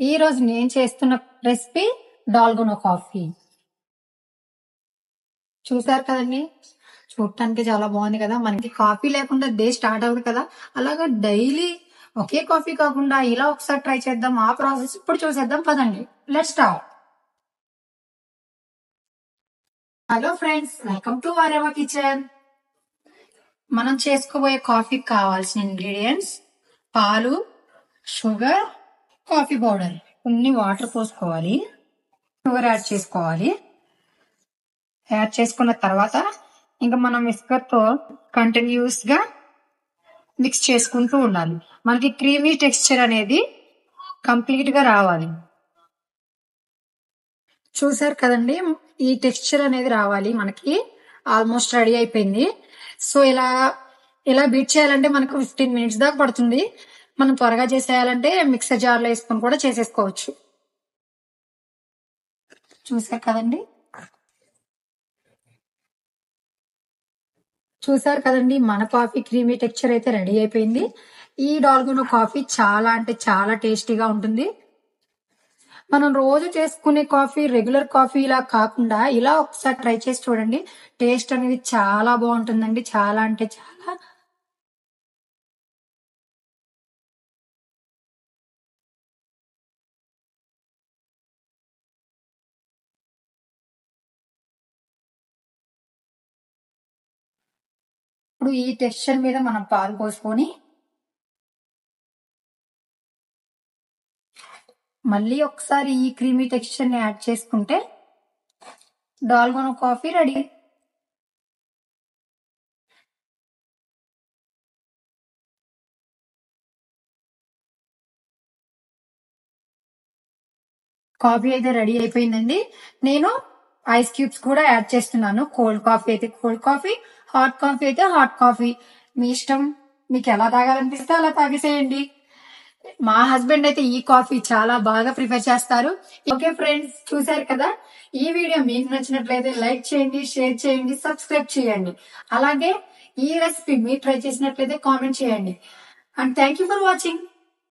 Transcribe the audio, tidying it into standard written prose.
ఈ రోజు నేను చేస్తున్న రెసిపీ డాల్గోనా కాఫీ. చూసారు కదండి, చూడటానికి చాలా బాగుంది కదా. మనకి కాఫీ లేకుండా డే స్టార్ట్ అవ్వదు కదా. అలాగా డైలీ ఒకే కాఫీ కాకుండా ఇలా ఒకసారి ట్రై చేద్దాం. ఆ ప్రాసెస్ ఇప్పుడు చూసేద్దాం పదండి. Let's start. Hello friends, welcome to Vahrehvah kitchen. మనం చేసుకోబోయే కాఫీకి కావాల్సిన ఇంగ్రీడియంట్స్: పాలు, షుగర్, కాఫీ పౌడర్. కొన్ని వాటర్ పోసుకోవాలి, షుగర్ యాడ్ చేసుకోవాలి. యాడ్ చేసుకున్న తర్వాత ఇంకా మనం విస్కర్ తో కంటిన్యూస్ గా మిక్స్ చేసుకుంటూ ఉండాలి. మనకి క్రీమీ టెక్స్చర్ అనేది కంప్లీట్ గా రావాలి. చూసారు కదండి, ఈ టెక్స్చర్ అనేది రావాలి. మనకి ఆల్మోస్ట్ రెడీ అయిపోయింది. సో ఇలా బీట్ చేయాలంటే మనకు 15 minutes దాకా పడుతుంది. మనం త్వరగా చేసేయాలంటే మిక్సర్ జార్ లో వేసుకొని కూడా చేసేసుకోవచ్చు. చూసారు కదండి, మన కాఫీ క్రీమీ టెక్స్చర్ అయితే రెడీ అయిపోయింది. ఈ డాల్గోనా కాఫీ చాలా అంటే చాలా టేస్టీగా ఉంటుంది. మనం రోజు చేసుకునే కాఫీ రెగ్యులర్ కాఫీ ఇలా కాకుండా ఇలా ఒకసారి ట్రై చేసి చూడండి. టేస్ట్ అనేది చాలా బాగుంటుందండి, చాలా అంటే చాలా. ఇప్పుడు ఈ టెక్స్చర్ మీద మనం పాలు పోసుకొని మళ్ళీ ఒకసారి ఈ క్రీమీ టెక్స్చర్ ని యాడ్ చేసుకుంటే డాల్గోనా కాఫీ రెడీ. కాఫీ అయితే రెడీ అయిపోయిందండి. నేను ఐస్ క్యూబ్స్ కూడా యాడ్ చేస్తున్నాను. కోల్డ్ కాఫీ అయితే కోల్డ్ కాఫీ, హాట్ కాఫీ అయితే హాట్ కాఫీ. మీ ఇష్టం, మీకు ఎలా తాగాలనిపిస్తే అలా తాగేసేయండి. మా హస్బెండ్ అయితే ఈ కాఫీ చాలా బాగా ప్రిఫర్ చేస్తారు. ఓకే ఫ్రెండ్స్, చూసారు కదా. ఈ వీడియో మీకు నచ్చినట్లయితే లైక్ చేయండి, షేర్ చేయండి, సబ్స్క్రైబ్ చేయండి. అలాగే ఈ రెసిపీ మీరు ట్రై చేసినట్లయితే కామెంట్ చేయండి. And thank you for watching.